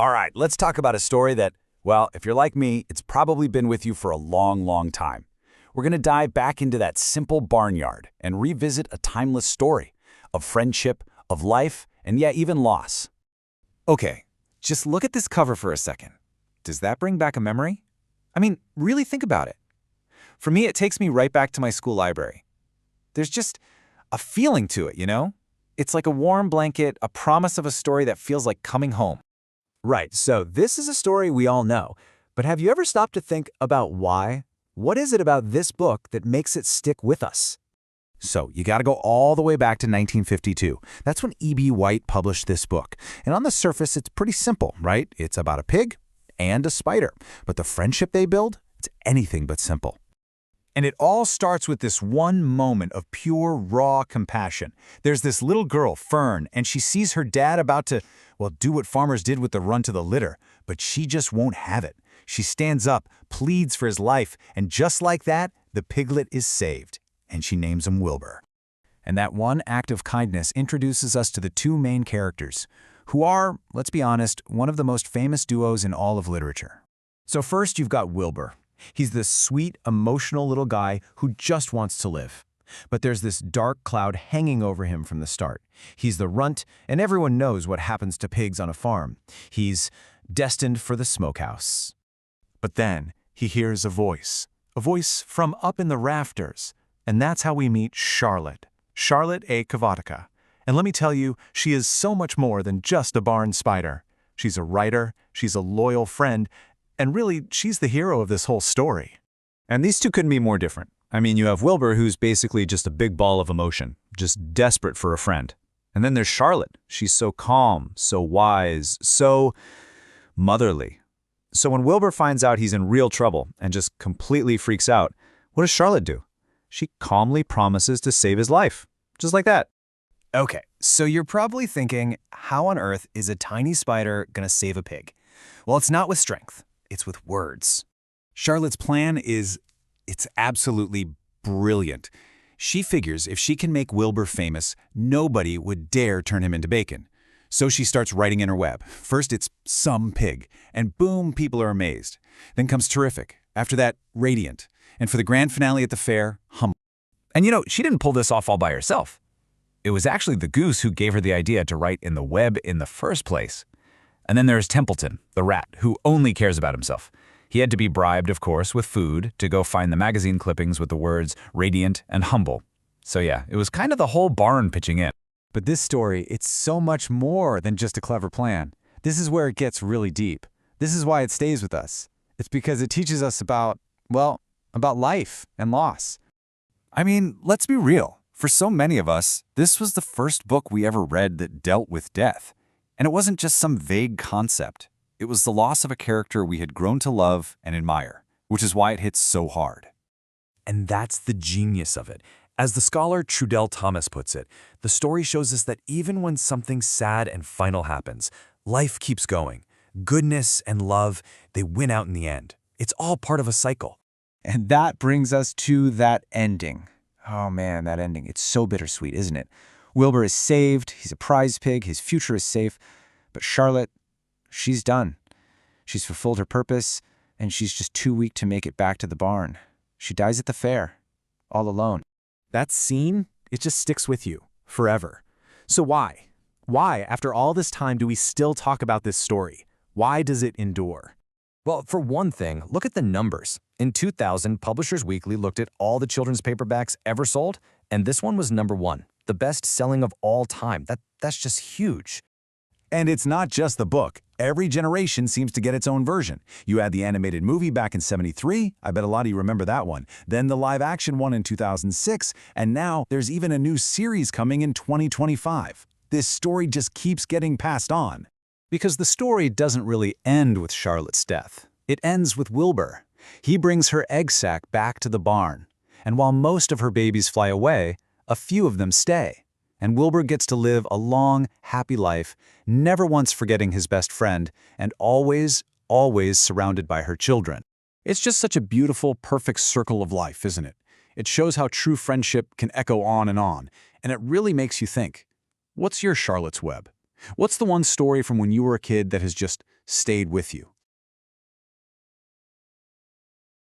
All right, let's talk about a story that, well, if you're like me, it's probably been with you for a long, long time. We're going to dive back into that simple barnyard and revisit a timeless story of friendship, of life, and yeah, even loss. Okay, just look at this cover for a second. Does that bring back a memory? I mean, really think about it. For me, it takes me right back to my school library. There's just a feeling to it, you know? It's like a warm blanket, a promise of a story that feels like coming home. Right, so this is a story we all know, but have you ever stopped to think about why? What is it about this book that makes it stick with us? So you got to go all the way back to 1952. That's when E.B. White published this book. And on the surface, it's pretty simple, right? It's about a pig and a spider. But the friendship they build, it's anything but simple. And it all starts with this one moment of pure, raw compassion. There's this little girl, Fern, and she sees her dad about to, well, do what farmers did with the run to the litter, but she just won't have it. She stands up, pleads for his life, and just like that, the piglet is saved. And she names him Wilbur. And that one act of kindness introduces us to the two main characters, who are, let's be honest, one of the most famous duos in all of literature. So first you've got Wilbur. He's this sweet, emotional little guy who just wants to live. But there's this dark cloud hanging over him from the start. He's the runt, and everyone knows what happens to pigs on a farm. He's destined for the smokehouse. But then he hears a voice from up in the rafters. And that's how we meet Charlotte A. Kavatka. And let me tell you, she is so much more than just a barn spider. She's a writer, she's a loyal friend, and really, she's the hero of this whole story. And these two couldn't be more different. I mean, you have Wilbur, who's basically just a big ball of emotion, just desperate for a friend. And then there's Charlotte. She's so calm, so wise, so motherly. So when Wilbur finds out he's in real trouble and just completely freaks out, what does Charlotte do? She calmly promises to save his life, just like that. Okay, so you're probably thinking, how on earth is a tiny spider gonna save a pig? Well, it's not with strength, it's with words. Charlotte's plan it's absolutely brilliant. She figures if she can make Wilbur famous, nobody would dare turn him into bacon. So she starts writing in her web. First it's some pig, and boom, people are amazed. Then comes terrific. After that, radiant. And for the grand finale at the fair, humble. And you know, she didn't pull this off all by herself. It was actually the goose who gave her the idea to write in the web in the first place. And then there's Templeton, the rat, who only cares about himself. He had to be bribed, of course, with food to go find the magazine clippings with the words radiant and humble. So yeah, it was kind of the whole barn pitching in. But this story, it's so much more than just a clever plan. This is where it gets really deep. This is why it stays with us. It's because it teaches us about life and loss. I mean, let's be real. For so many of us, this was the first book we ever read that dealt with death. And it wasn't just some vague concept. It was the loss of a character we had grown to love and admire, which is why it hits so hard. And that's the genius of it. As the scholar Trudell Thomas puts it, the story shows us that even when something sad and final happens, life keeps going. Goodness and love, they win out in the end. It's all part of a cycle. And that brings us to that ending. Oh man, that ending. It's so bittersweet, isn't it? Wilbur is saved, he's a prize pig, his future is safe. But Charlotte, she's done. She's fulfilled her purpose, and she's just too weak to make it back to the barn. She dies at the fair, all alone. That scene, it just sticks with you forever. So why? Why, after all this time, do we still talk about this story? Why does it endure? Well, for one thing, look at the numbers. In 2000, Publishers Weekly looked at all the children's paperbacks ever sold, and this one was #1, the best-selling of all time. That's just huge. And it's not just the book. Every generation seems to get its own version. You had the animated movie back in '73. I bet a lot of you remember that one. Then the live-action one in 2006. And now there's even a new series coming in 2025. This story just keeps getting passed on. Because the story doesn't really end with Charlotte's death. It ends with Wilbur. He brings her egg sac back to the barn. And while most of her babies fly away, a few of them stay. And Wilbur gets to live a long, happy life, never once forgetting his best friend, and always, always surrounded by her children. It's just such a beautiful, perfect circle of life, isn't it? It shows how true friendship can echo on, and it really makes you think. What's your Charlotte's Web? What's the one story from when you were a kid that has just stayed with you.